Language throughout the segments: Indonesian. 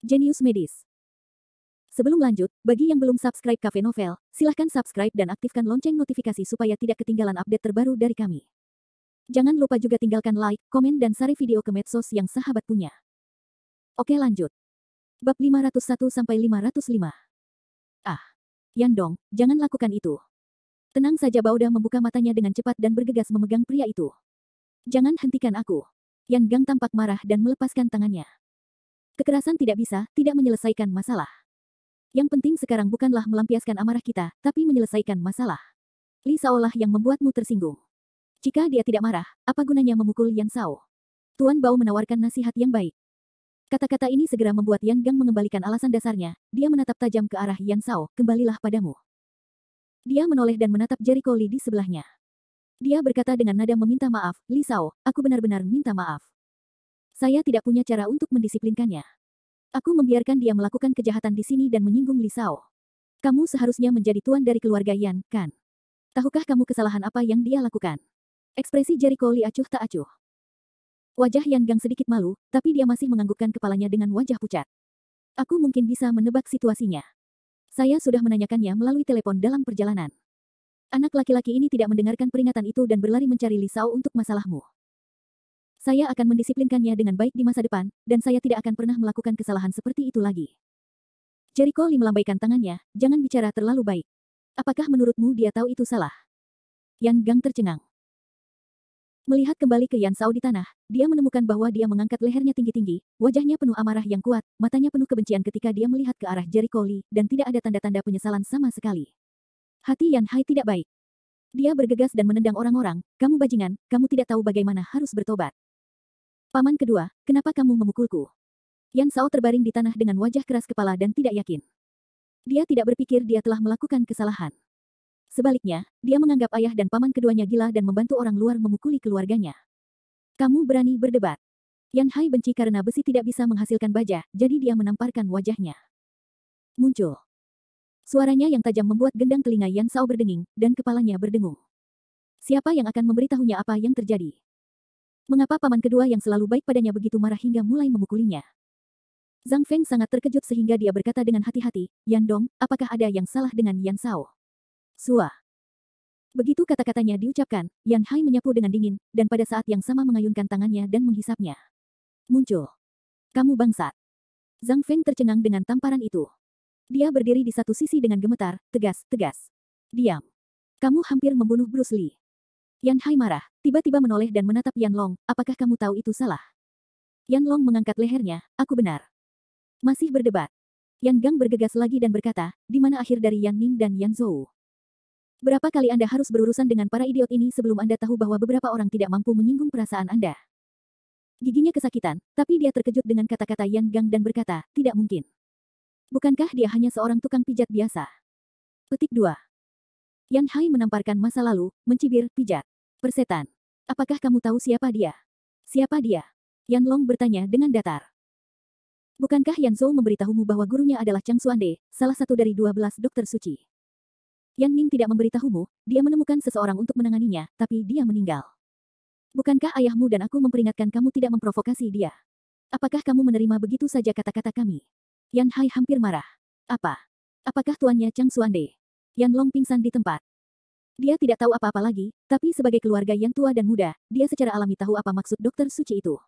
Jenius Medis. Sebelum lanjut, bagi yang belum subscribe Cafe Novel, silahkan subscribe dan aktifkan lonceng notifikasi supaya tidak ketinggalan update terbaru dari kami. Jangan lupa juga tinggalkan like, komen dan share video ke medsos yang sahabat punya. Oke lanjut. Bab 501-505. Yandong, jangan lakukan itu. Tenang saja. Bauda membuka matanya dengan cepat dan bergegas memegang pria itu. Jangan hentikan aku. Yan Gang tampak marah dan melepaskan tangannya. Kekerasan tidak menyelesaikan masalah. Yang penting sekarang bukanlah melampiaskan amarah kita, tapi menyelesaikan masalah. Li Shao lah yang membuatmu tersinggung. Jika dia tidak marah, apa gunanya memukul Yan Shao? Tuan Bao menawarkan nasihat yang baik. Kata-kata ini segera membuat Yan Gang mengembalikan alasan dasarnya. Dia menatap tajam ke arah Yan Shao. Kembalilah padamu. Dia menoleh dan menatap Jericho Li di sebelahnya. Dia berkata dengan nada meminta maaf, Li Shao, aku benar-benar minta maaf. Saya tidak punya cara untuk mendisiplinkannya. Aku membiarkan dia melakukan kejahatan di sini dan menyinggung Li Shao. Kamu seharusnya menjadi tuan dari keluarga Yan, kan? Tahukah kamu kesalahan apa yang dia lakukan? Ekspresi Jericho Li acuh tak acuh. Wajah Yan Gang sedikit malu, tapi dia masih menganggukkan kepalanya dengan wajah pucat. Aku mungkin bisa menebak situasinya. Saya sudah menanyakannya melalui telepon dalam perjalanan. Anak laki-laki ini tidak mendengarkan peringatan itu dan berlari mencari Li Shao untuk masalahmu. Saya akan mendisiplinkannya dengan baik di masa depan, dan saya tidak akan pernah melakukan kesalahan seperti itu lagi. Jericho Li melambaikan tangannya, jangan bicara terlalu baik. Apakah menurutmu dia tahu itu salah? Yan Gang tercengang. Melihat kembali ke Yan Shao di tanah, dia menemukan bahwa dia mengangkat lehernya tinggi-tinggi, wajahnya penuh amarah yang kuat, matanya penuh kebencian ketika dia melihat ke arah Jericho Li, dan tidak ada tanda-tanda penyesalan sama sekali. Hati Yan Hai tidak baik. Dia bergegas dan menendang orang-orang, kamu bajingan, kamu tidak tahu bagaimana harus bertobat. Paman kedua, kenapa kamu memukulku? Yan Shao terbaring di tanah dengan wajah keras kepala dan tidak yakin. Dia tidak berpikir dia telah melakukan kesalahan. Sebaliknya, dia menganggap ayah dan paman keduanya gila dan membantu orang luar memukuli keluarganya. Kamu berani berdebat. Yan Hai benci karena besi tidak bisa menghasilkan baja, jadi dia menamparkan wajahnya. Muncul. Suaranya yang tajam membuat gendang telinga Yan Shao berdenging, dan kepalanya berdengung. Siapa yang akan memberitahunya apa yang terjadi? Mengapa paman kedua yang selalu baik padanya begitu marah hingga mulai memukulinya? Zhang Feng sangat terkejut sehingga dia berkata dengan hati-hati, Yandong, apakah ada yang salah dengan Yan Shao? Sua. Begitu kata-katanya diucapkan, Yan Hai menyapu dengan dingin, dan pada saat yang sama mengayunkan tangannya dan menghisapnya. Muncul. Kamu bangsat. Zhang Feng tercengang dengan tamparan itu. Dia berdiri di satu sisi dengan gemetar, tegas. Diam. Kamu hampir membunuh Bruce Lee. Yan Hai marah, tiba-tiba menoleh dan menatap Yan Long, apakah kamu tahu itu salah? Yan Long mengangkat lehernya, aku benar. Masih berdebat. Yan Gang bergegas lagi dan berkata, di mana akhir dari Yan Ning dan Yan Zhou? Berapa kali Anda harus berurusan dengan para idiot ini sebelum Anda tahu bahwa beberapa orang tidak mampu menyinggung perasaan Anda? Giginya kesakitan, tapi dia terkejut dengan kata-kata Yan Gang dan berkata, tidak mungkin. Bukankah dia hanya seorang tukang pijat biasa? Petik 2. Yan Hai menamparkan masa lalu, mencibir, pijat. Persetan. Apakah kamu tahu siapa dia? Siapa dia? Yan Long bertanya dengan datar. Bukankah Yan Zhou memberitahumu bahwa gurunya adalah Chang Xuande, salah satu dari 12 dokter suci? Yan Ning tidak memberitahumu, dia menemukan seseorang untuk menanganinya, tapi dia meninggal. Bukankah ayahmu dan aku memperingatkan kamu tidak memprovokasi dia? Apakah kamu menerima begitu saja kata-kata kami? Yan Hai hampir marah. Apa? Apakah tuannya Chang Xuande? Yan Long pingsan di tempat. Dia tidak tahu apa-apa lagi, tapi sebagai keluarga yang tua dan muda, dia secara alami tahu apa maksud dokter suci itu.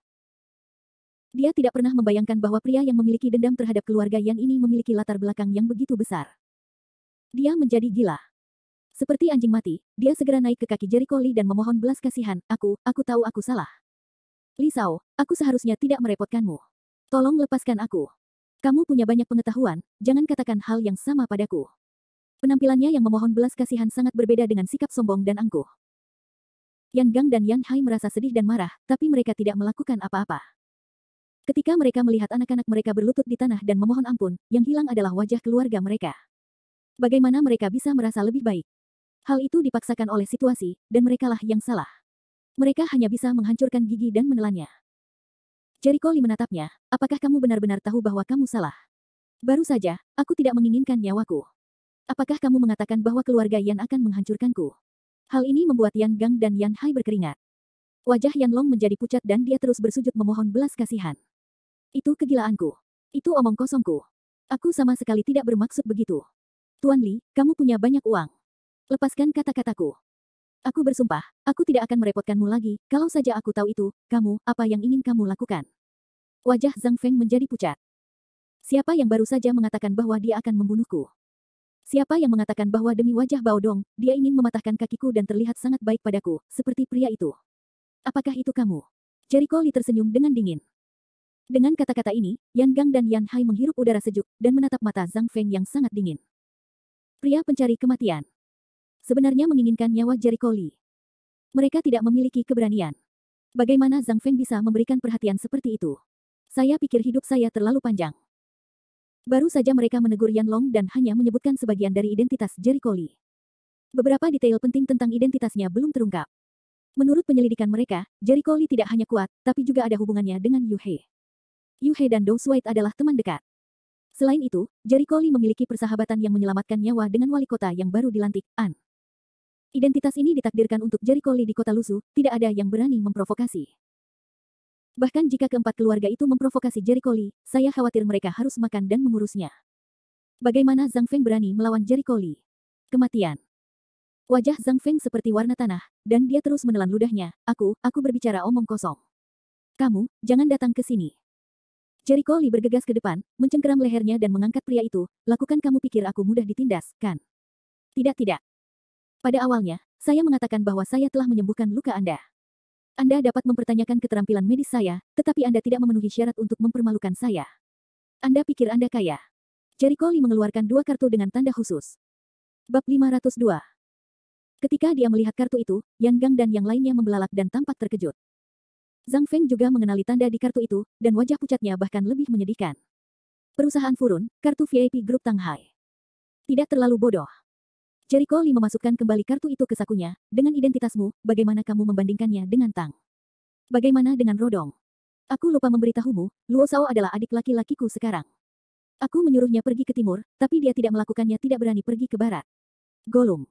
Dia tidak pernah membayangkan bahwa pria yang memiliki dendam terhadap keluarga Yan ini memiliki latar belakang yang begitu besar. Dia menjadi gila. Seperti anjing mati, dia segera naik ke kaki Jericho Li dan memohon belas kasihan, aku tahu aku salah. Li Shao, aku seharusnya tidak merepotkanmu. Tolong lepaskan aku. Kamu punya banyak pengetahuan, jangan katakan hal yang sama padaku. Penampilannya yang memohon belas kasihan sangat berbeda dengan sikap sombong dan angkuh. Yan Gang dan Yan Hai merasa sedih dan marah, tapi mereka tidak melakukan apa-apa. Ketika mereka melihat anak-anak mereka berlutut di tanah dan memohon ampun, yang hilang adalah wajah keluarga mereka. Bagaimana mereka bisa merasa lebih baik? Hal itu dipaksakan oleh situasi, dan merekalah yang salah. Mereka hanya bisa menghancurkan gigi dan menelannya. Jericho Li menatapnya, apakah kamu benar-benar tahu bahwa kamu salah? Baru saja, aku tidak menginginkan nyawaku. Apakah kamu mengatakan bahwa keluarga Yan akan menghancurkanku? Hal ini membuat Yan Gang dan Yan Hai berkeringat. Wajah Yan Long menjadi pucat dan dia terus bersujud memohon belas kasihan. Itu kegilaanku. Itu omong kosongku. Aku sama sekali tidak bermaksud begitu. Tuan Li, kamu punya banyak uang. Lepaskan kata-kataku. Aku bersumpah, aku tidak akan merepotkanmu lagi, kalau saja aku tahu itu, kamu, apa yang ingin kamu lakukan? Wajah Zhang Feng menjadi pucat. Siapa yang baru saja mengatakan bahwa dia akan membunuhku? Siapa yang mengatakan bahwa demi wajah Bao Dong, dia ingin mematahkan kakiku dan terlihat sangat baik padaku, seperti pria itu? Apakah itu kamu? Jericho Li tersenyum dengan dingin. Dengan kata-kata ini, Yan Gang dan Yan Hai menghirup udara sejuk dan menatap mata Zhang Feng yang sangat dingin. Pria pencari kematian. Sebenarnya menginginkan nyawa Jericho Li. Mereka tidak memiliki keberanian. Bagaimana Zhang Feng bisa memberikan perhatian seperti itu? Saya pikir hidup saya terlalu panjang. Baru saja mereka menegur Yan Long dan hanya menyebutkan sebagian dari identitas Jericho Li. Beberapa detail penting tentang identitasnya belum terungkap. Menurut penyelidikan mereka, Jericho Li tidak hanya kuat, tapi juga ada hubungannya dengan Yu He. Yu He dan Dou Suai adalah teman dekat. Selain itu, Jericho Li memiliki persahabatan yang menyelamatkan nyawa dengan wali kota yang baru dilantik, An. Identitas ini ditakdirkan untuk Jericho Li di kota Lusu, tidak ada yang berani memprovokasi. Bahkan jika keempat keluarga itu memprovokasi Jericho Li, saya khawatir mereka harus makan dan mengurusnya. Bagaimana Zhang Feng berani melawan Jericho Li? Kematian. Wajah Zhang Feng seperti warna tanah, dan dia terus menelan ludahnya. Aku berbicara omong kosong. Kamu, jangan datang ke sini. Jericho Li bergegas ke depan, mencengkeram lehernya dan mengangkat pria itu. Lakukan, kamu pikir aku mudah ditindas, kan? Tidak. Pada awalnya, saya mengatakan bahwa saya telah menyembuhkan luka Anda. Anda dapat mempertanyakan keterampilan medis saya, tetapi Anda tidak memenuhi syarat untuk mempermalukan saya. Anda pikir Anda kaya? Jericho Li mengeluarkan 2 kartu dengan tanda khusus. Bab 502. Ketika dia melihat kartu itu, Yan Gang dan yang lainnya membelalak dan tampak terkejut. Zhang Feng juga mengenali tanda di kartu itu, dan wajah pucatnya bahkan lebih menyedihkan. Perusahaan Furun, kartu VIP Grup Tang Hai. Tidak terlalu bodoh. Jericho Li memasukkan kembali kartu itu ke sakunya. Dengan identitasmu, bagaimana kamu membandingkannya dengan Tang? Bagaimana dengan Rodong? Aku lupa memberitahumu, Luo Shao adalah adik laki-lakiku sekarang. Aku menyuruhnya pergi ke timur, tapi dia tidak melakukannya, tidak berani pergi ke barat. Golum.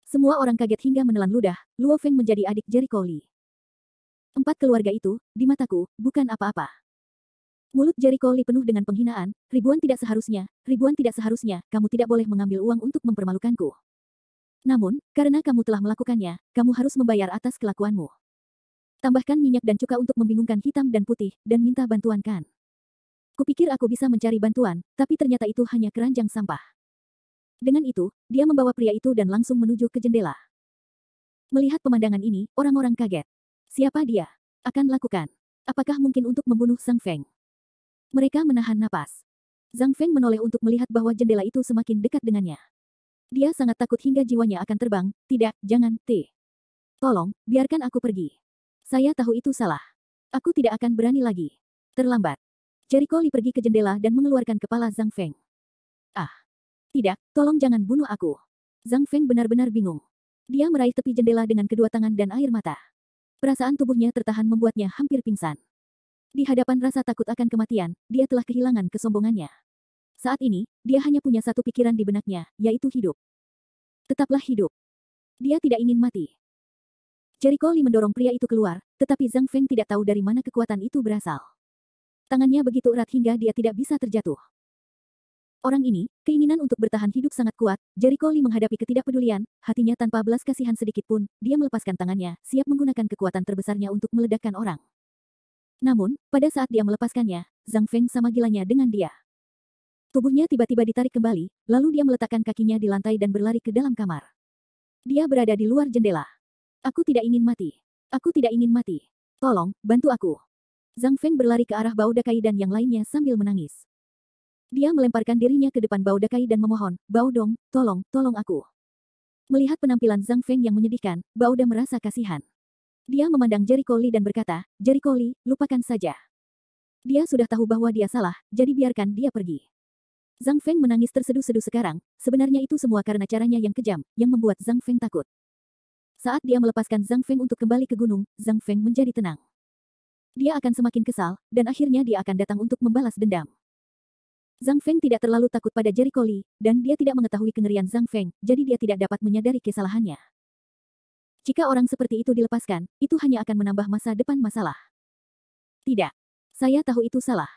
Semua orang kaget hingga menelan ludah. Luo Feng menjadi adik Jericho Li. 4 keluarga itu, di mataku, bukan apa-apa. Mulut Jericho Li penuh dengan penghinaan. Ribuan tidak seharusnya, kamu tidak boleh mengambil uang untuk mempermalukanku. Namun, karena kamu telah melakukannya, kamu harus membayar atas kelakuanmu. Tambahkan minyak dan cuka untuk membingungkan hitam dan putih, dan minta bantuan kan? Kupikir aku bisa mencari bantuan, tapi ternyata itu hanya keranjang sampah. Dengan itu, dia membawa pria itu dan langsung menuju ke jendela. Melihat pemandangan ini, orang-orang kaget. Siapa dia? Akan lakukan. Apakah mungkin untuk membunuh Zhang Feng? Mereka menahan napas. Zhang Feng menoleh untuk melihat bahwa jendela itu semakin dekat dengannya. Dia sangat takut hingga jiwanya akan terbang. Tidak, jangan, T. Tolong, biarkan aku pergi. Saya tahu itu salah. Aku tidak akan berani lagi. Terlambat. Jericho Li pergi ke jendela dan mengeluarkan kepala Zhang Feng. Ah. Tidak, tolong jangan bunuh aku. Zhang Feng benar-benar bingung. Dia meraih tepi jendela dengan kedua tangan dan air mata. Perasaan tubuhnya tertahan membuatnya hampir pingsan. Di hadapan rasa takut akan kematian, dia telah kehilangan kesombongannya. Saat ini, dia hanya punya satu pikiran di benaknya, yaitu hidup. Tetaplah hidup. Dia tidak ingin mati. Jericho Li mendorong pria itu keluar, tetapi Zhang Feng tidak tahu dari mana kekuatan itu berasal. Tangannya begitu erat hingga dia tidak bisa terjatuh. Orang ini, keinginan untuk bertahan hidup sangat kuat. Jericho Li menghadapi ketidakpedulian, hatinya tanpa belas kasihan sedikit pun. Dia melepaskan tangannya, siap menggunakan kekuatan terbesarnya untuk meledakkan orang. Namun, pada saat dia melepaskannya, Zhang Feng sama gilanya dengan dia. Tubuhnya tiba-tiba ditarik kembali, lalu dia meletakkan kakinya di lantai dan berlari ke dalam kamar. Dia berada di luar jendela. Aku tidak ingin mati. Aku tidak ingin mati. Tolong, bantu aku. Zhang Feng berlari ke arah Bao Dakai dan yang lainnya sambil menangis. Dia melemparkan dirinya ke depan Bao Dakai dan memohon, Bao Dong, tolong aku. Melihat penampilan Zhang Feng yang menyedihkan, Bao Da merasa kasihan. Dia memandang Jericho Li dan berkata, Jericho Li, lupakan saja. Dia sudah tahu bahwa dia salah, jadi biarkan dia pergi. Zhang Feng menangis terseduh-seduh sekarang, sebenarnya itu semua karena caranya yang kejam, yang membuat Zhang Feng takut. Saat dia melepaskan Zhang Feng untuk kembali ke gunung, Zhang Feng menjadi tenang. Dia akan semakin kesal, dan akhirnya dia akan datang untuk membalas dendam. Zhang Feng tidak terlalu takut pada Jericho Li, dan dia tidak mengetahui kengerian Zhang Feng, jadi dia tidak dapat menyadari kesalahannya. Jika orang seperti itu dilepaskan, itu hanya akan menambah masa depan masalah. Tidak. Saya tahu itu salah.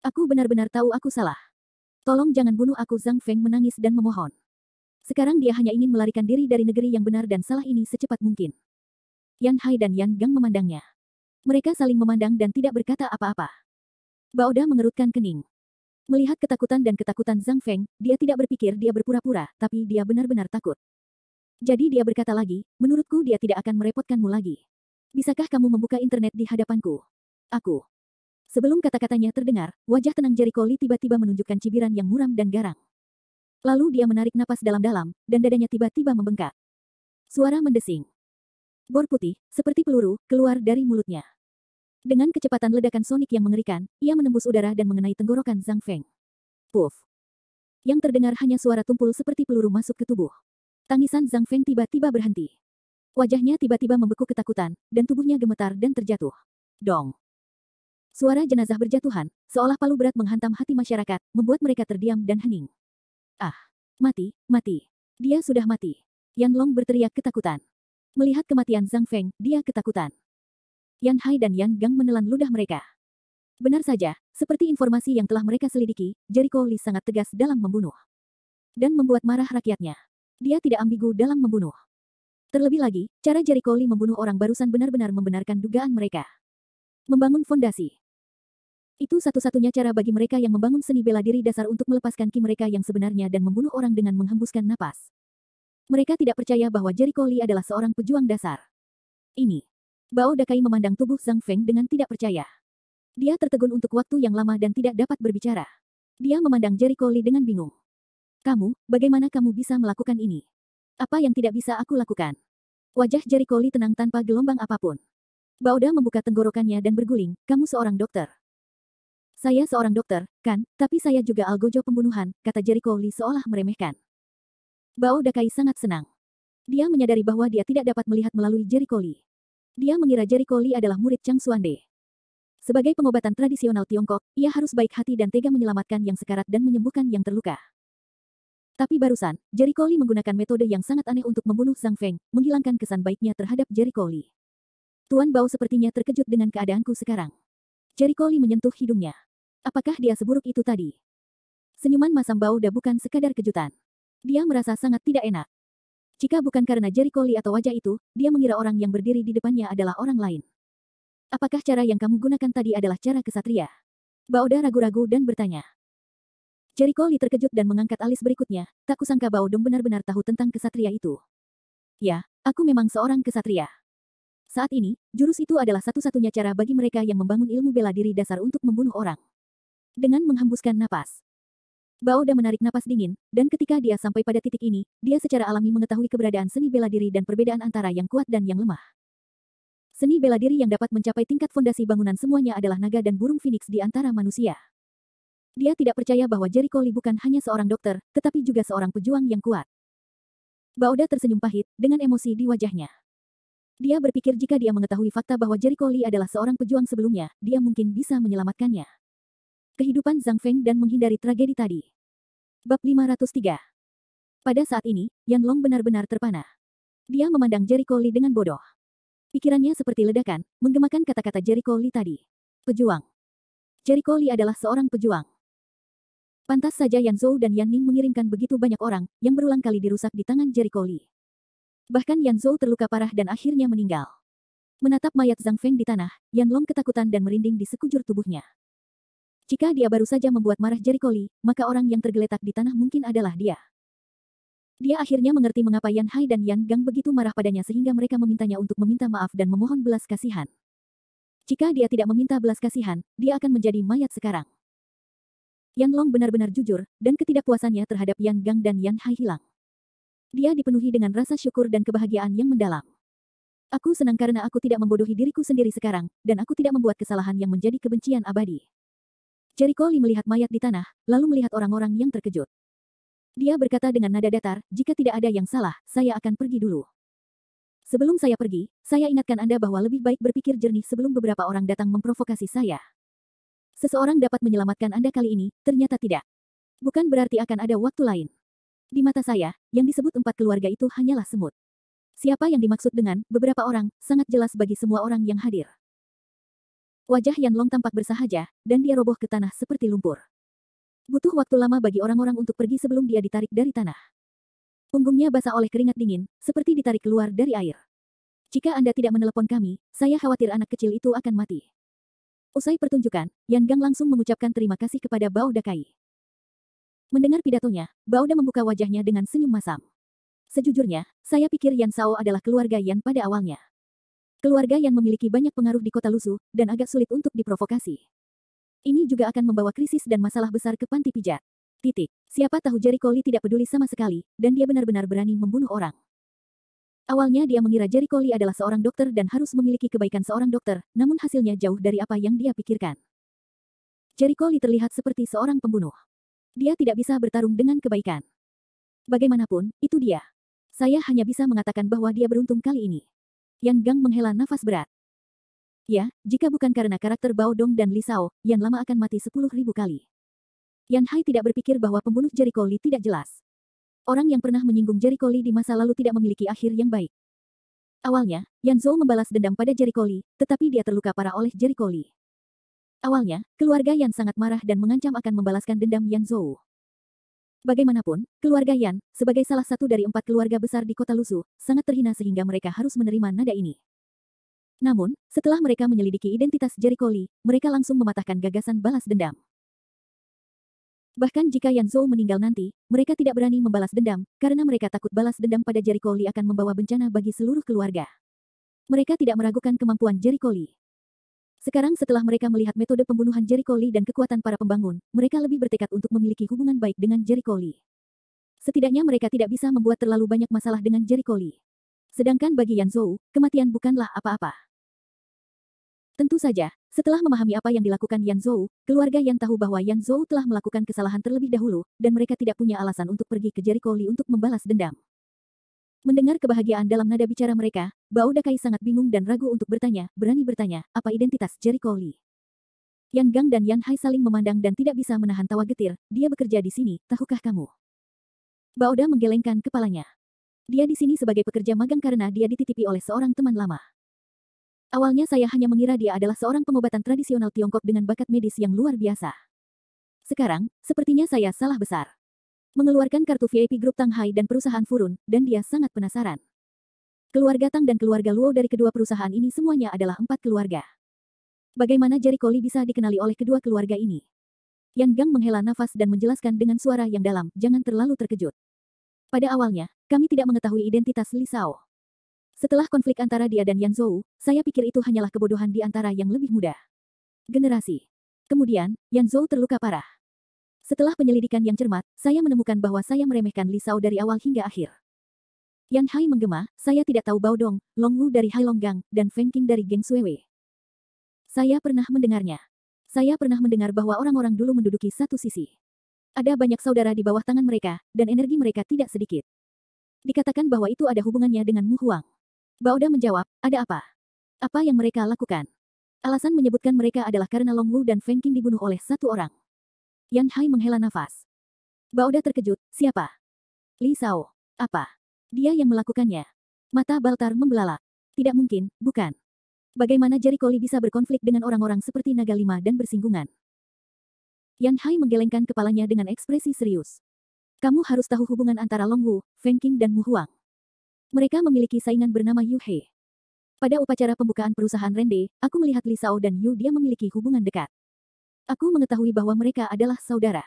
Aku benar-benar tahu aku salah. Tolong jangan bunuh aku, Zhang Feng menangis dan memohon. Sekarang dia hanya ingin melarikan diri dari negeri yang benar dan salah ini secepat mungkin. Yan Hai dan Yan Gang memandangnya. Mereka saling memandang dan tidak berkata apa-apa. Baoda mengerutkan kening. Melihat ketakutan dan ketakutan Zhang Feng, dia tidak berpikir dia berpura-pura, tapi dia benar-benar takut. Jadi dia berkata lagi, menurutku dia tidak akan merepotkanmu lagi. Bisakah kamu membuka internet di hadapanku? Aku. Sebelum kata-katanya terdengar, wajah tenang Jericho Lee tiba-tiba menunjukkan cibiran yang muram dan garang. Lalu dia menarik napas dalam-dalam, dan dadanya tiba-tiba membengkak. Suara mendesing. Bor putih, seperti peluru, keluar dari mulutnya. Dengan kecepatan ledakan sonik yang mengerikan, ia menembus udara dan mengenai tenggorokan Zhang Feng. Puff. Yang terdengar hanya suara tumpul seperti peluru masuk ke tubuh. Tangisan Zhang Feng tiba-tiba berhenti. Wajahnya tiba-tiba membeku ketakutan, dan tubuhnya gemetar dan terjatuh. Dong. Suara jenazah berjatuhan, seolah palu berat menghantam hati masyarakat, membuat mereka terdiam dan hening. Ah, mati, mati. Dia sudah mati. Yan Long berteriak ketakutan. Melihat kematian Zhang Feng, dia ketakutan. Yan Hai dan Yan Gang menelan ludah mereka. Benar saja, seperti informasi yang telah mereka selidiki, Jericho Lee sangat tegas dalam membunuh. Dan membuat marah rakyatnya. Dia tidak ambigu dalam membunuh. Terlebih lagi, cara Jericho Lee membunuh orang barusan benar-benar membenarkan dugaan mereka. Membangun fondasi. Itu satu-satunya cara bagi mereka yang membangun seni bela diri dasar untuk melepaskan ki mereka yang sebenarnya dan membunuh orang dengan menghembuskan napas. Mereka tidak percaya bahwa Jericho Lee adalah seorang pejuang dasar. Ini. Bao Dakai memandang tubuh Zhang Feng dengan tidak percaya. Dia tertegun untuk waktu yang lama dan tidak dapat berbicara. Dia memandang Jericho Lee dengan bingung. Kamu, bagaimana kamu bisa melakukan ini? Apa yang tidak bisa aku lakukan? Wajah Jericho Lee tenang tanpa gelombang apapun. Baoda membuka tenggorokannya dan berguling, kamu seorang dokter. Saya seorang dokter, kan, tapi saya juga algojo pembunuhan, kata Jericho Lee seolah meremehkan. Bao Dakai sangat senang. Dia menyadari bahwa dia tidak dapat melihat melalui Jericho Lee. Dia mengira Jericho Lee adalah murid Chang Xuande. Sebagai pengobatan tradisional Tiongkok, ia harus baik hati dan tega menyelamatkan yang sekarat dan menyembuhkan yang terluka. Tapi barusan, Jericho Lee menggunakan metode yang sangat aneh untuk membunuh Zhang Feng, menghilangkan kesan baiknya terhadap Jericho Lee. Tuan Bao sepertinya terkejut dengan keadaanku sekarang. Jericho Lee menyentuh hidungnya. Apakah dia seburuk itu tadi? Senyuman masam Baoda bukan sekadar kejutan. Dia merasa sangat tidak enak. Jika bukan karena Jericho Lee atau wajah itu, dia mengira orang yang berdiri di depannya adalah orang lain. Apakah cara yang kamu gunakan tadi adalah cara kesatria? Baoda ragu-ragu dan bertanya. Jericho Lee terkejut dan mengangkat alis berikutnya, tak kusangka Baodong benar-benar tahu tentang kesatria itu. Ya, aku memang seorang kesatria. Saat ini, jurus itu adalah satu-satunya cara bagi mereka yang membangun ilmu bela diri dasar untuk membunuh orang. Dengan menghembuskan napas. Baoda menarik napas dingin, dan ketika dia sampai pada titik ini, dia secara alami mengetahui keberadaan seni bela diri dan perbedaan antara yang kuat dan yang lemah. Seni bela diri yang dapat mencapai tingkat fondasi bangunan semuanya adalah naga dan burung phoenix di antara manusia. Dia tidak percaya bahwa Jericho Lee bukan hanya seorang dokter, tetapi juga seorang pejuang yang kuat. Baoda tersenyum pahit, dengan emosi di wajahnya. Dia berpikir jika dia mengetahui fakta bahwa Jericho Lee adalah seorang pejuang sebelumnya, dia mungkin bisa menyelamatkannya. Kehidupan Zhang Feng dan menghindari tragedi tadi. Bab 503. Pada saat ini, Yan Long benar-benar terpana. Dia memandang Jericho Lee dengan bodoh. Pikirannya seperti ledakan, menggemakan kata-kata Jericho Lee tadi. Pejuang. Jericho Lee adalah seorang pejuang. Pantas saja Yan Zhou dan Yan Ning mengirimkan begitu banyak orang, yang berulang kali dirusak di tangan Jericho Lee. Bahkan Yan Zhou terluka parah dan akhirnya meninggal. Menatap mayat Zhang Feng di tanah, Yan Long ketakutan dan merinding di sekujur tubuhnya. Jika dia baru saja membuat marah Jericho Lee, maka orang yang tergeletak di tanah mungkin adalah dia. Dia akhirnya mengerti mengapa Yan Hai dan Yan Gang begitu marah padanya sehingga mereka memintanya untuk meminta maaf dan memohon belas kasihan. Jika dia tidak meminta belas kasihan, dia akan menjadi mayat sekarang. Yan Long benar-benar jujur, dan ketidakpuasannya terhadap Yan Gang dan Yan Hai hilang. Dia dipenuhi dengan rasa syukur dan kebahagiaan yang mendalam. Aku senang karena aku tidak membodohi diriku sendiri sekarang, dan aku tidak membuat kesalahan yang menjadi kebencian abadi. Jericho Lee melihat mayat di tanah, lalu melihat orang-orang yang terkejut. Dia berkata dengan nada datar, jika tidak ada yang salah, saya akan pergi dulu. Sebelum saya pergi, saya ingatkan Anda bahwa lebih baik berpikir jernih sebelum beberapa orang datang memprovokasi saya. Seseorang dapat menyelamatkan Anda kali ini, ternyata tidak. Bukan berarti akan ada waktu lain. Di mata saya, yang disebut 4 keluarga itu hanyalah semut. Siapa yang dimaksud dengan beberapa orang, sangat jelas bagi semua orang yang hadir. Wajah Yan Long tampak bersahaja, dan dia roboh ke tanah seperti lumpur. Butuh waktu lama bagi orang-orang untuk pergi sebelum dia ditarik dari tanah. Punggungnya basah oleh keringat dingin, seperti ditarik keluar dari air. Jika Anda tidak menelepon kami, saya khawatir anak kecil itu akan mati. Usai pertunjukan, Yan Gang langsung mengucapkan terima kasih kepada Bao Dakai. Mendengar pidatonya, Bao Da membuka wajahnya dengan senyum masam. Sejujurnya, saya pikir Yan Sao adalah keluarga Yan pada awalnya. Keluarga Yan memiliki banyak pengaruh di kota Lusu, dan agak sulit untuk diprovokasi. Ini juga akan membawa krisis dan masalah besar ke panti pijat. Titik. Siapa tahu Jericho Lee tidak peduli sama sekali, dan dia benar-benar berani membunuh orang. Awalnya dia mengira Jericho Lee adalah seorang dokter dan harus memiliki kebaikan seorang dokter, namun hasilnya jauh dari apa yang dia pikirkan. Jericho Lee terlihat seperti seorang pembunuh. Dia tidak bisa bertarung dengan kebaikan. Bagaimanapun, itu dia. Saya hanya bisa mengatakan bahwa dia beruntung kali ini. Yan Gang menghela nafas berat. Ya, jika bukan karena karakter Bao Dong dan Li Sao, Yan Lama akan mati 10.000 kali. Yan Hai tidak berpikir bahwa pembunuh Jericho Lee tidak jelas. Orang yang pernah menyinggung Jericho Lee di masa lalu tidak memiliki akhir yang baik. Awalnya, Yan Zhou membalas dendam pada Jericho Lee, tetapi dia terluka parah oleh Jericho Lee. Awalnya, keluarga Yan sangat marah dan mengancam akan membalaskan dendam Yan Zhou. Bagaimanapun, keluarga Yan, sebagai salah satu dari 4 keluarga besar di kota Lusu, sangat terhina sehingga mereka harus menerima nada ini. Namun, setelah mereka menyelidiki identitas Jericho Lee, mereka langsung mematahkan gagasan balas dendam. Bahkan jika Yan Zhou meninggal nanti, mereka tidak berani membalas dendam, karena mereka takut balas dendam pada Jericho Lee akan membawa bencana bagi seluruh keluarga. Mereka tidak meragukan kemampuan Jericho Lee. Sekarang setelah mereka melihat metode pembunuhan Jericho Lee dan kekuatan para pembangun, mereka lebih bertekad untuk memiliki hubungan baik dengan Jericho Lee. Setidaknya mereka tidak bisa membuat terlalu banyak masalah dengan Jericho Lee. Sedangkan bagi Yan Zhou, kematian bukanlah apa-apa. Tentu saja, setelah memahami apa yang dilakukan Yan Zhou, keluarga Yan tahu bahwa Yan Zhou telah melakukan kesalahan terlebih dahulu, dan mereka tidak punya alasan untuk pergi ke Jericho Lee untuk membalas dendam. Mendengar kebahagiaan dalam nada bicara mereka, Bao Dakai sangat bingung dan ragu untuk berani bertanya, apa identitas Jericho Lee. Yan Gang dan Yan Hai saling memandang dan tidak bisa menahan tawa getir, dia bekerja di sini, tahukah kamu? Bao Da menggelengkan kepalanya. Dia di sini sebagai pekerja magang karena dia dititipi oleh seorang teman lama. Awalnya saya hanya mengira dia adalah seorang pengobatan tradisional Tiongkok dengan bakat medis yang luar biasa. Sekarang, sepertinya saya salah besar. Mengeluarkan kartu VIP grup Tang Hai dan perusahaan Furun, dan dia sangat penasaran. Keluarga Tang dan keluarga Luo dari kedua perusahaan ini semuanya adalah 4 keluarga. Bagaimana Jericho Lee bisa dikenali oleh kedua keluarga ini? Yan Gang menghela nafas dan menjelaskan dengan suara yang dalam, jangan terlalu terkejut. Pada awalnya, kami tidak mengetahui identitas Li Sao. Setelah konflik antara dia dan Yan Zhou, saya pikir itu hanyalah kebodohan di antara yang lebih muda. Generasi. Kemudian, Yan Zhou terluka parah. Setelah penyelidikan yang cermat, saya menemukan bahwa saya meremehkan Li Sao dari awal hingga akhir. Yan Hai menggema, saya tidak tahu Bao Dong, Long Wu dari Hai Long Gang, dan Feng Qing dari Geng Shuiwei. Saya pernah mendengarnya. Saya pernah mendengar bahwa orang-orang dulu menduduki satu sisi. Ada banyak saudara di bawah tangan mereka, dan energi mereka tidak sedikit. Dikatakan bahwa itu ada hubungannya dengan Mu Huang. Bao Da menjawab, ada apa? Apa yang mereka lakukan? Alasan menyebutkan mereka adalah karena Long Wu dan Feng Qing dibunuh oleh satu orang. Yan Hai menghela nafas. Bao Da terkejut, siapa? Li Sao. Apa? Dia yang melakukannya. Mata Baltar membelalak. Tidak mungkin, bukan. Bagaimana Jericho Lee bisa berkonflik dengan orang-orang seperti Naga Lima dan bersinggungan? Yan Hai menggelengkan kepalanya dengan ekspresi serius. Kamu harus tahu hubungan antara Long Wu, Feng Qing dan Mu Huang. Mereka memiliki saingan bernama Yu He. Pada upacara pembukaan perusahaan Rende, aku melihat Li Sao dan Yu dia memiliki hubungan dekat. Aku mengetahui bahwa mereka adalah saudara.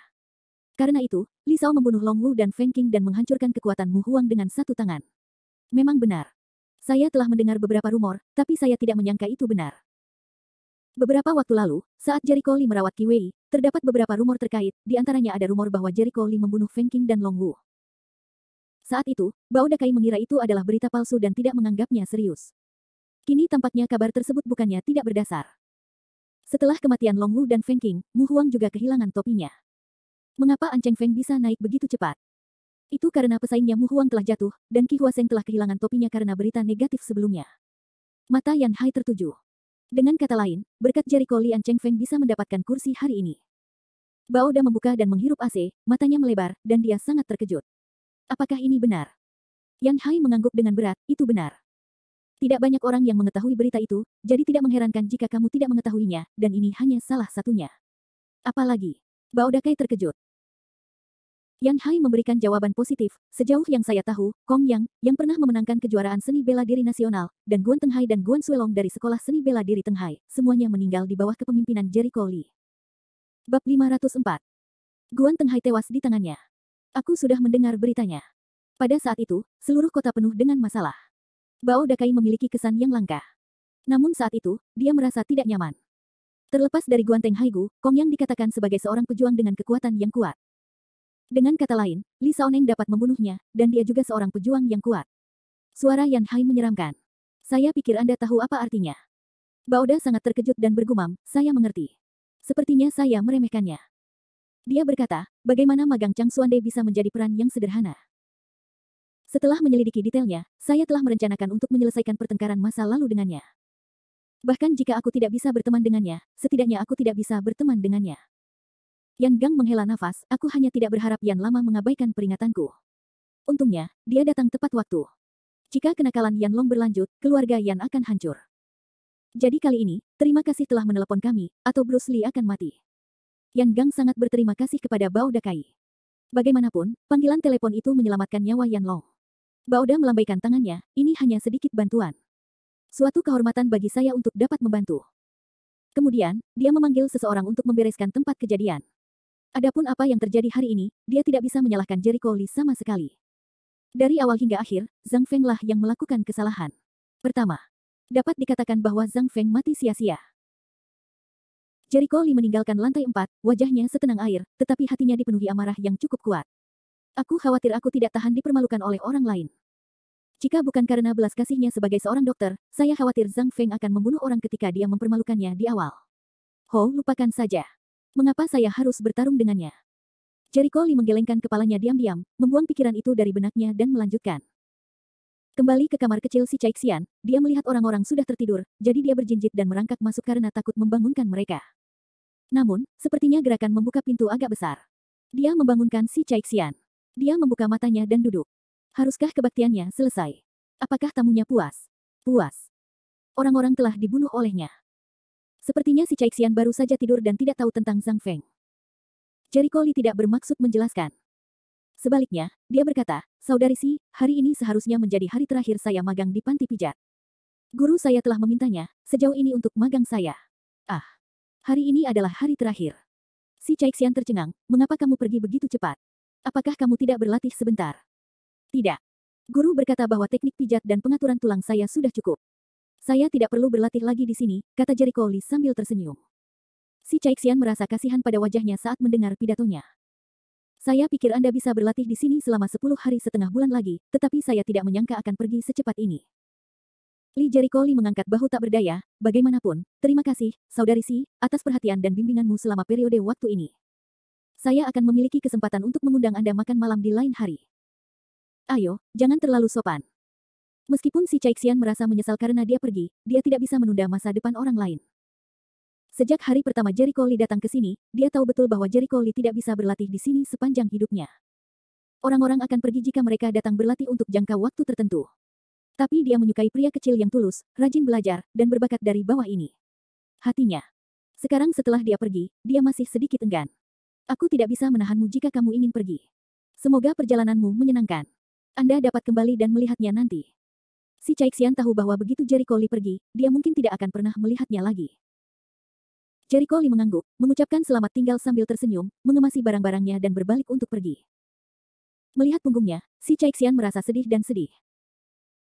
Karena itu, Li Sao membunuh Long Wu dan Feng Qing dan menghancurkan kekuatan Mu Huang dengan satu tangan. Memang benar. Saya telah mendengar beberapa rumor, tapi saya tidak menyangka itu benar. Beberapa waktu lalu, saat Jericho Lee merawat Qi Wei, terdapat beberapa rumor terkait, di antaranya ada rumor bahwa Jericho Lee membunuh Feng Qing dan Long Wu. Saat itu, Bao Dakai mengira itu adalah berita palsu dan tidak menganggapnya serius. Kini tampaknya kabar tersebut bukannya tidak berdasar. Setelah kematian Long Wu dan Feng Qing, Mu Huang juga kehilangan topinya. Mengapa An Cheng Feng bisa naik begitu cepat? Itu karena pesaingnya Mu Huang telah jatuh, dan Qi Huaseng telah kehilangan topinya karena berita negatif sebelumnya. Mata Yan Hai tertuju. Dengan kata lain, berkat Jericho Lee An Cheng Feng bisa mendapatkan kursi hari ini. Bao Da membuka dan menghirup AC, matanya melebar, dan dia sangat terkejut. Apakah ini benar? Yan Hai mengangguk dengan berat, itu benar. Tidak banyak orang yang mengetahui berita itu, jadi tidak mengherankan jika kamu tidak mengetahuinya, dan ini hanya salah satunya. Apalagi, Bao Dakai terkejut. Yan Hai memberikan jawaban positif, sejauh yang saya tahu, Kong Yang, yang pernah memenangkan kejuaraan seni bela diri nasional, dan Guan Tenghai dan Guan Suelong dari Sekolah Seni Bela Diri Tenghai, semuanya meninggal di bawah kepemimpinan Jericho Lee. Bab 504. Guan Tenghai tewas di tangannya. Aku sudah mendengar beritanya. Pada saat itu, seluruh kota penuh dengan masalah. Bao Dakai memiliki kesan yang langka. Namun saat itu, dia merasa tidak nyaman. Terlepas dari Guan Tenghai Gu, Kong Yang dikatakan sebagai seorang pejuang dengan kekuatan yang kuat. Dengan kata lain, Li Shaoneng dapat membunuhnya, dan dia juga seorang pejuang yang kuat. Suara Yan Hai menyeramkan. Saya pikir Anda tahu apa artinya. Baoda sangat terkejut dan bergumam, saya mengerti. Sepertinya saya meremehkannya. Dia berkata, bagaimana magang Chang Xuande bisa menjadi peran yang sederhana. Setelah menyelidiki detailnya, saya telah merencanakan untuk menyelesaikan pertengkaran masa lalu dengannya. Bahkan jika aku tidak bisa berteman dengannya, setidaknya aku tidak bisa berteman dengannya. Yan Gang menghela nafas, aku hanya tidak berharap Yan Lama mengabaikan peringatanku. Untungnya, dia datang tepat waktu. Jika kenakalan Yan Long berlanjut, keluarga Yan akan hancur. Jadi kali ini, terima kasih telah menelepon kami, atau Bruce Lee akan mati. Yan Gang sangat berterima kasih kepada Bao Dakai. Bagaimanapun, panggilan telepon itu menyelamatkan nyawa Yan Long. Baoda melambaikan tangannya, ini hanya sedikit bantuan. Suatu kehormatan bagi saya untuk dapat membantu. Kemudian, dia memanggil seseorang untuk membereskan tempat kejadian. Adapun apa yang terjadi hari ini, dia tidak bisa menyalahkan Jericho Lee sama sekali. Dari awal hingga akhir, Zhang Feng lah yang melakukan kesalahan. Pertama, dapat dikatakan bahwa Zhang Feng mati sia-sia. Jericho Lee meninggalkan lantai 4, wajahnya setenang air, tetapi hatinya dipenuhi amarah yang cukup kuat. Aku khawatir aku tidak tahan dipermalukan oleh orang lain. Jika bukan karena belas kasihnya sebagai seorang dokter, saya khawatir Zhang Feng akan membunuh orang ketika dia mempermalukannya di awal. Ho, lupakan saja. Mengapa saya harus bertarung dengannya? Jericho Lee menggelengkan kepalanya diam-diam, membuang pikiran itu dari benaknya dan melanjutkan. Kembali ke kamar kecil si Caixian, dia melihat orang-orang sudah tertidur, jadi dia berjinjit dan merangkak masuk karena takut membangunkan mereka. Namun, sepertinya gerakan membuka pintu agak besar. Dia membangunkan si Caixian. Dia membuka matanya dan duduk. Haruskah kebaktiannya selesai? Apakah tamunya puas? Puas. Orang-orang telah dibunuh olehnya. Sepertinya si Caixian baru saja tidur dan tidak tahu tentang Zhang Feng. Jericho Lee tidak bermaksud menjelaskan. Sebaliknya, dia berkata, Saudari Si, hari ini seharusnya menjadi hari terakhir saya magang di panti pijat. Guru saya telah memintanya, sejauh ini untuk magang saya. Ah, hari ini adalah hari terakhir. Si Caixian tercengang, mengapa kamu pergi begitu cepat? Apakah kamu tidak berlatih sebentar? Tidak. Guru berkata bahwa teknik pijat dan pengaturan tulang saya sudah cukup. Saya tidak perlu berlatih lagi di sini, kata Jericho Lee sambil tersenyum. Si Caixian merasa kasihan pada wajahnya saat mendengar pidatonya. Saya pikir Anda bisa berlatih di sini selama 10 hari setengah bulan lagi, tetapi saya tidak menyangka akan pergi secepat ini. Jericho Lee mengangkat bahu tak berdaya, bagaimanapun, terima kasih, Saudari Si, atas perhatian dan bimbinganmu selama periode waktu ini. Saya akan memiliki kesempatan untuk mengundang Anda makan malam di lain hari. Ayo, jangan terlalu sopan. Meskipun si Caixian merasa menyesal karena dia pergi, dia tidak bisa menunda masa depan orang lain. Sejak hari pertama Jericho Lee datang ke sini, dia tahu betul bahwa Jericho Lee tidak bisa berlatih di sini sepanjang hidupnya. Orang-orang akan pergi jika mereka datang berlatih untuk jangka waktu tertentu. Tapi dia menyukai pria kecil yang tulus, rajin belajar, dan berbakat dari bawah ini. Hatinya. Sekarang setelah dia pergi, dia masih sedikit enggan. Aku tidak bisa menahanmu jika kamu ingin pergi. Semoga perjalananmu menyenangkan. Anda dapat kembali dan melihatnya nanti. Si Caixian tahu bahwa begitu Jericho Lee pergi, dia mungkin tidak akan pernah melihatnya lagi. Jericho Lee mengangguk, mengucapkan selamat tinggal sambil tersenyum, mengemasi barang-barangnya dan berbalik untuk pergi. Melihat punggungnya, si Caixian merasa sedih dan sedih.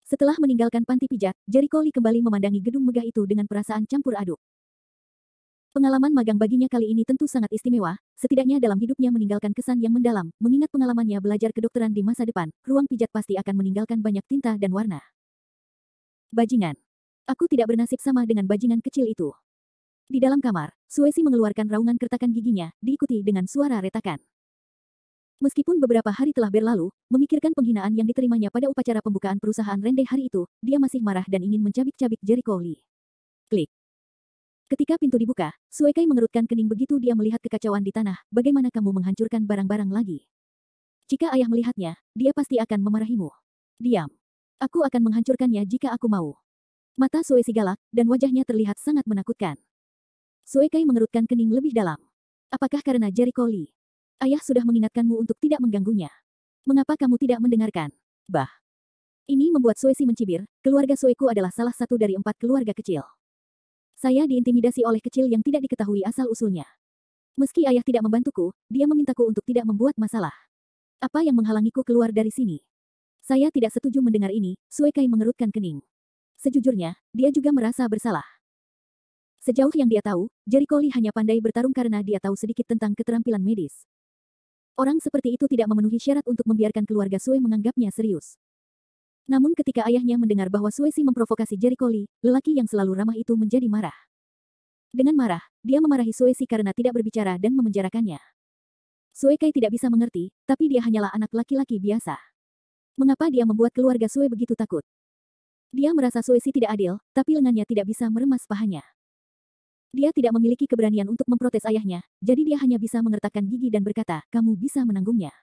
Setelah meninggalkan panti pijat, Jericho Lee kembali memandangi gedung megah itu dengan perasaan campur aduk. Pengalaman magang baginya kali ini tentu sangat istimewa, setidaknya dalam hidupnya meninggalkan kesan yang mendalam, mengingat pengalamannya belajar kedokteran di masa depan, ruang pijat pasti akan meninggalkan banyak tinta dan warna. Bajingan. Aku tidak bernasib sama dengan bajingan kecil itu. Di dalam kamar, Suesi mengeluarkan raungan kertakan giginya, diikuti dengan suara retakan. Meskipun beberapa hari telah berlalu, memikirkan penghinaan yang diterimanya pada upacara pembukaan perusahaan Rende hari itu, dia masih marah dan ingin mencabik-cabik Jericho Lee. Klik. Ketika pintu dibuka, Suekai mengerutkan kening begitu dia melihat kekacauan di tanah, bagaimana kamu menghancurkan barang-barang lagi. Jika ayah melihatnya, dia pasti akan memarahimu. Diam. Aku akan menghancurkannya jika aku mau. Mata Sue Si galak, dan wajahnya terlihat sangat menakutkan. Sue Kai mengerutkan kening lebih dalam. Apakah karena Jericho Lee? Ayah sudah mengingatkanmu untuk tidak mengganggunya. Mengapa kamu tidak mendengarkan? Bah. Ini membuat Sue Si mencibir, keluarga Sueku adalah salah satu dari 4 keluarga kecil. Saya diintimidasi oleh kecil yang tidak diketahui asal-usulnya. Meski ayah tidak membantuku, dia memintaku untuk tidak membuat masalah. Apa yang menghalangiku keluar dari sini? Saya tidak setuju mendengar ini, Sue Kai mengerutkan kening. Sejujurnya, dia juga merasa bersalah. Sejauh yang dia tahu, Jericho Lee hanya pandai bertarung karena dia tahu sedikit tentang keterampilan medis. Orang seperti itu tidak memenuhi syarat untuk membiarkan keluarga Sue menganggapnya serius. Namun ketika ayahnya mendengar bahwa Sue Si memprovokasi Jericho Lee, lelaki yang selalu ramah itu menjadi marah. Dengan marah, dia memarahi Sue Si karena tidak berbicara dan memenjarakannya. Sue Kai tidak bisa mengerti, tapi dia hanyalah anak laki-laki biasa. Mengapa dia membuat keluarga Sue begitu takut? Dia merasa Sue Si tidak adil, tapi lengannya tidak bisa meremas pahanya. Dia tidak memiliki keberanian untuk memprotes ayahnya, jadi dia hanya bisa mengertakkan gigi dan berkata, kamu bisa menanggungnya.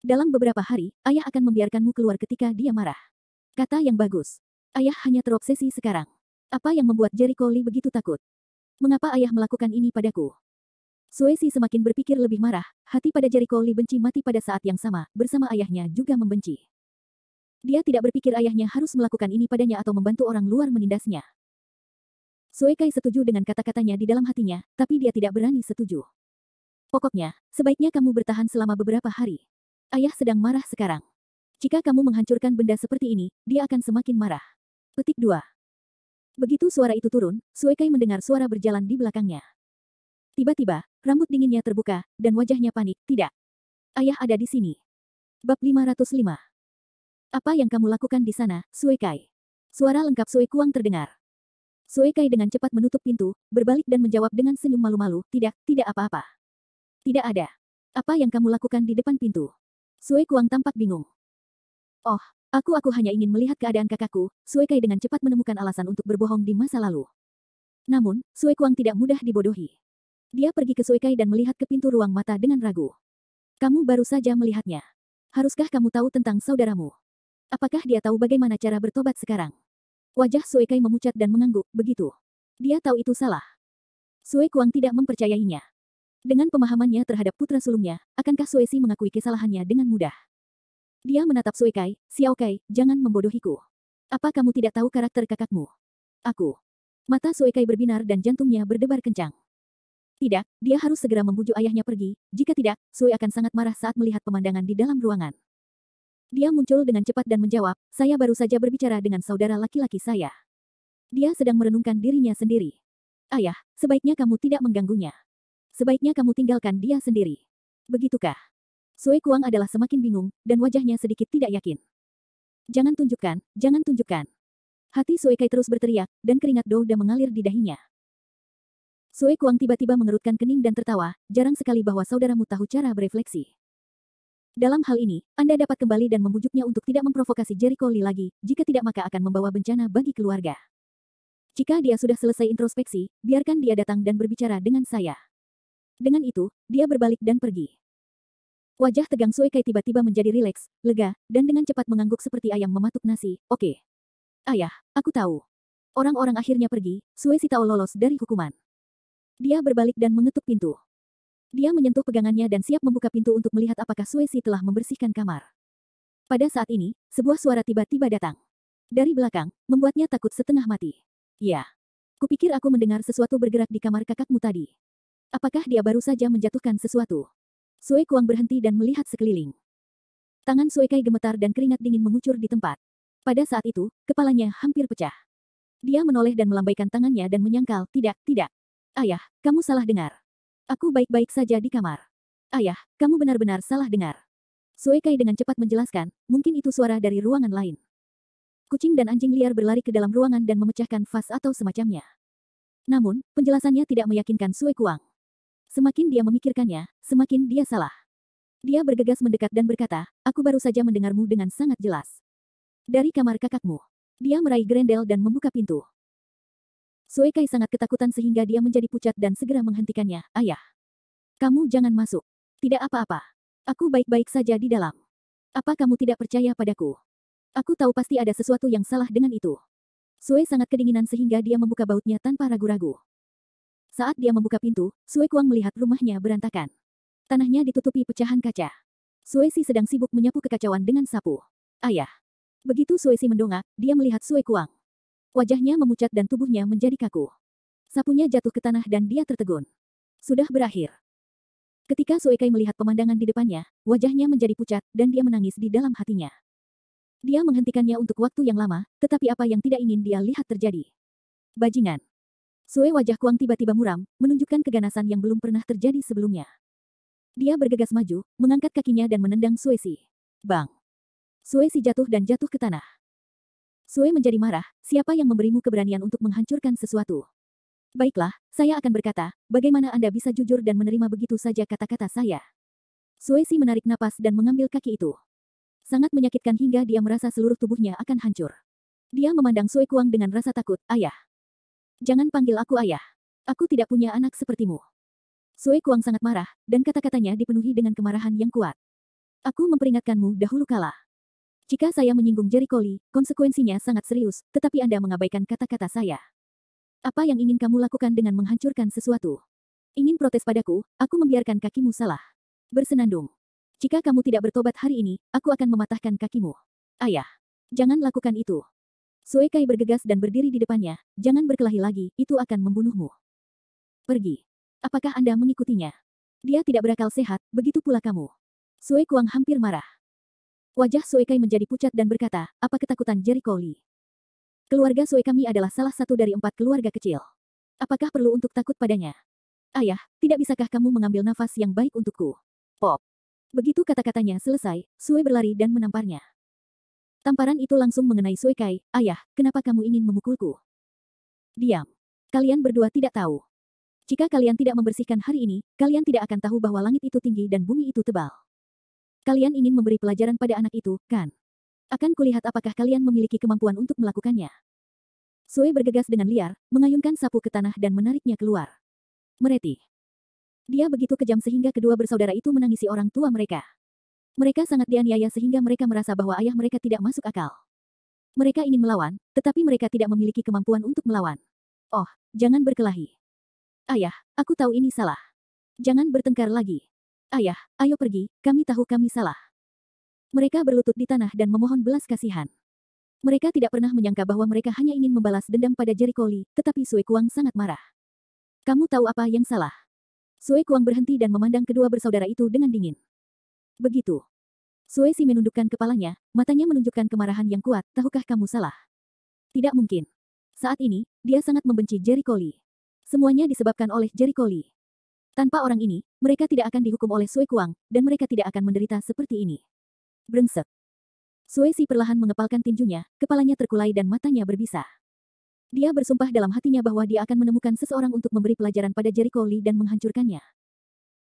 Dalam beberapa hari, ayah akan membiarkanmu keluar ketika dia marah. Kata yang bagus. Ayah hanya terobsesi sekarang. Apa yang membuat Jericho Lee begitu takut? Mengapa ayah melakukan ini padaku? Sue Si semakin berpikir lebih marah, hati pada Jericho Lee benci mati pada saat yang sama, bersama ayahnya juga membenci. Dia tidak berpikir ayahnya harus melakukan ini padanya atau membantu orang luar menindasnya. Sue Kai setuju dengan kata-katanya di dalam hatinya, tapi dia tidak berani setuju. Pokoknya, sebaiknya kamu bertahan selama beberapa hari. Ayah sedang marah sekarang. Jika kamu menghancurkan benda seperti ini, dia akan semakin marah. Petik 2. Begitu suara itu turun, Sue Kai mendengar suara berjalan di belakangnya. Tiba-tiba, rambut dinginnya terbuka, dan wajahnya panik. Tidak. Ayah ada di sini. Bab 505. Apa yang kamu lakukan di sana, Sue Kai? Suara lengkap Sue Kuang terdengar. Sue Kai dengan cepat menutup pintu, berbalik dan menjawab dengan senyum malu-malu, tidak apa-apa. Tidak ada. Apa yang kamu lakukan di depan pintu? Sue Kuang tampak bingung. Oh, aku hanya ingin melihat keadaan kakakku, Sue Kai dengan cepat menemukan alasan untuk berbohong di masa lalu. Namun, Sue Kuang tidak mudah dibodohi. Dia pergi ke Sue Kai dan melihat ke pintu ruang mata dengan ragu. Kamu baru saja melihatnya. Haruskah kamu tahu tentang saudaramu? Apakah dia tahu bagaimana cara bertobat sekarang? Wajah Sue Kai memucat dan mengangguk, begitu. Dia tahu itu salah. Sue Kuang tidak mempercayainya. Dengan pemahamannya terhadap putra sulungnya, akankah Sue Si mengakui kesalahannya dengan mudah? Dia menatap Sue Kai, Xiao Kai, jangan membodohiku. Apa kamu tidak tahu karakter kakakmu? Aku. Mata Sue Kai berbinar dan jantungnya berdebar kencang. Tidak, dia harus segera membujuk ayahnya pergi, jika tidak, Sue akan sangat marah saat melihat pemandangan di dalam ruangan. Dia muncul dengan cepat dan menjawab, saya baru saja berbicara dengan saudara laki-laki saya. Dia sedang merenungkan dirinya sendiri. Ayah, sebaiknya kamu tidak mengganggunya. Sebaiknya kamu tinggalkan dia sendiri. Begitukah? Sue Kuang adalah semakin bingung, dan wajahnya sedikit tidak yakin. Jangan tunjukkan, jangan tunjukkan. Hati Sue Kai terus berteriak, dan keringat Douda mengalir di dahinya. Sue Kuang tiba-tiba mengerutkan kening dan tertawa, jarang sekali bahwa saudaramu tahu cara berefleksi. Dalam hal ini, Anda dapat kembali dan membujuknya untuk tidak memprovokasi Jericho Lee lagi, jika tidak maka akan membawa bencana bagi keluarga. Jika dia sudah selesai introspeksi, biarkan dia datang dan berbicara dengan saya. Dengan itu, dia berbalik dan pergi. Wajah tegang Sue Kai tiba-tiba menjadi rileks, lega, dan dengan cepat mengangguk seperti ayam mematuk nasi. Oke. Ayah, aku tahu. Orang-orang akhirnya pergi, Sue Si tahu lolos dari hukuman. Dia berbalik dan mengetuk pintu. Dia menyentuh pegangannya dan siap membuka pintu untuk melihat apakah Sue Si telah membersihkan kamar. Pada saat ini, sebuah suara tiba-tiba datang. Dari belakang, membuatnya takut setengah mati. Ya. Kupikir aku mendengar sesuatu bergerak di kamar kakakmu tadi. Apakah dia baru saja menjatuhkan sesuatu? Sue Kuang berhenti dan melihat sekeliling. Tangan Sue Kai gemetar dan keringat dingin mengucur di tempat. Pada saat itu, kepalanya hampir pecah. Dia menoleh dan melambaikan tangannya dan menyangkal, tidak. Ayah, kamu salah dengar. Aku baik-baik saja di kamar. Ayah, kamu benar-benar salah dengar. Sue Kai dengan cepat menjelaskan, mungkin itu suara dari ruangan lain. Kucing dan anjing liar berlari ke dalam ruangan dan memecahkan vas atau semacamnya. Namun, penjelasannya tidak meyakinkan Sue Kuang. Semakin dia memikirkannya, semakin dia salah. Dia bergegas mendekat dan berkata, aku baru saja mendengarmu dengan sangat jelas. Dari kamar kakakmu. Dia meraih Grendel dan membuka pintu. Sue Kai sangat ketakutan sehingga dia menjadi pucat dan segera menghentikannya. Ayah. Kamu jangan masuk. Tidak apa-apa. Aku baik-baik saja di dalam. Apa kamu tidak percaya padaku? Aku tahu pasti ada sesuatu yang salah dengan itu. Sue sangat kedinginan sehingga dia membuka bautnya tanpa ragu-ragu. Saat dia membuka pintu, Sue Kuang melihat rumahnya berantakan. Tanahnya ditutupi pecahan kaca. Sue Si sedang sibuk menyapu kekacauan dengan sapu. Ayah. Begitu Sue Si mendongak, dia melihat Sue Kuang. Wajahnya memucat dan tubuhnya menjadi kaku. Sapunya jatuh ke tanah dan dia tertegun. Sudah berakhir. Ketika Sue Kai melihat pemandangan di depannya, wajahnya menjadi pucat dan dia menangis di dalam hatinya. Dia menghentikannya untuk waktu yang lama, tetapi apa yang tidak ingin dia lihat terjadi. Bajingan. Sue wajah Kuang tiba-tiba muram, menunjukkan keganasan yang belum pernah terjadi sebelumnya. Dia bergegas maju, mengangkat kakinya dan menendang Sue Si. Bang! Sue Si jatuh dan jatuh ke tanah. Sue menjadi marah, siapa yang memberimu keberanian untuk menghancurkan sesuatu? Baiklah, saya akan berkata, bagaimana Anda bisa jujur dan menerima begitu saja kata-kata saya? Sue Si menarik napas dan mengambil kaki itu. Sangat menyakitkan hingga dia merasa seluruh tubuhnya akan hancur. Dia memandang Sue Kuang dengan rasa takut, ayah. Jangan panggil aku ayah. Aku tidak punya anak sepertimu. Sue Kuang sangat marah, dan kata-katanya dipenuhi dengan kemarahan yang kuat. Aku memperingatkanmu dahulu kala. Jika saya menyinggung Jericho Lee, konsekuensinya sangat serius, tetapi Anda mengabaikan kata-kata saya. Apa yang ingin kamu lakukan dengan menghancurkan sesuatu? Ingin protes padaku, aku membiarkan kakimu salah. Bersenandung. Jika kamu tidak bertobat hari ini, aku akan mematahkan kakimu. Ayah, jangan lakukan itu. Sue Kai bergegas dan berdiri di depannya, jangan berkelahi lagi, itu akan membunuhmu. Pergi. Apakah Anda mengikutinya? Dia tidak berakal sehat, begitu pula kamu. Sue Kuang hampir marah. Wajah Sue Kai menjadi pucat dan berkata, apa ketakutan Jericho Lee? Keluarga Sue kami adalah salah satu dari 4 keluarga kecil. Apakah perlu untuk takut padanya? Ayah, tidak bisakah kamu mengambil nafas yang baik untukku? Pop. Begitu kata-katanya selesai, Sue berlari dan menamparnya. Tamparan itu langsung mengenai Sue Kai, ayah, kenapa kamu ingin memukulku? Diam. Kalian berdua tidak tahu. Jika kalian tidak membersihkan hari ini, kalian tidak akan tahu bahwa langit itu tinggi dan bumi itu tebal. Kalian ingin memberi pelajaran pada anak itu, kan? Akan kulihat apakah kalian memiliki kemampuan untuk melakukannya. Sue bergegas dengan liar, mengayunkan sapu ke tanah dan menariknya keluar. Mereti. Dia begitu kejam sehingga kedua bersaudara itu menangisi orang tua mereka. Mereka sangat dianiaya sehingga mereka merasa bahwa ayah mereka tidak masuk akal. Mereka ingin melawan, tetapi mereka tidak memiliki kemampuan untuk melawan. Oh, jangan berkelahi. Ayah, aku tahu ini salah. Jangan bertengkar lagi. Ayah, ayo pergi, kami tahu kami salah. Mereka berlutut di tanah dan memohon belas kasihan. Mereka tidak pernah menyangka bahwa mereka hanya ingin membalas dendam pada Jericho Lee, tetapi Sue Kuang sangat marah. Kamu tahu apa yang salah? Sue Kuang berhenti dan memandang kedua bersaudara itu dengan dingin. Begitu. Sue Si menundukkan kepalanya, matanya menunjukkan kemarahan yang kuat, tahukah kamu salah? Tidak mungkin. Saat ini, dia sangat membenci Jericho Lee. Semuanya disebabkan oleh Jericho Lee. Tanpa orang ini, mereka tidak akan dihukum oleh Sue Kuang, dan mereka tidak akan menderita seperti ini. Brengsek. Sue Si perlahan mengepalkan tinjunya, kepalanya terkulai dan matanya berbisa. Dia bersumpah dalam hatinya bahwa dia akan menemukan seseorang untuk memberi pelajaran pada Jericho Lee dan menghancurkannya.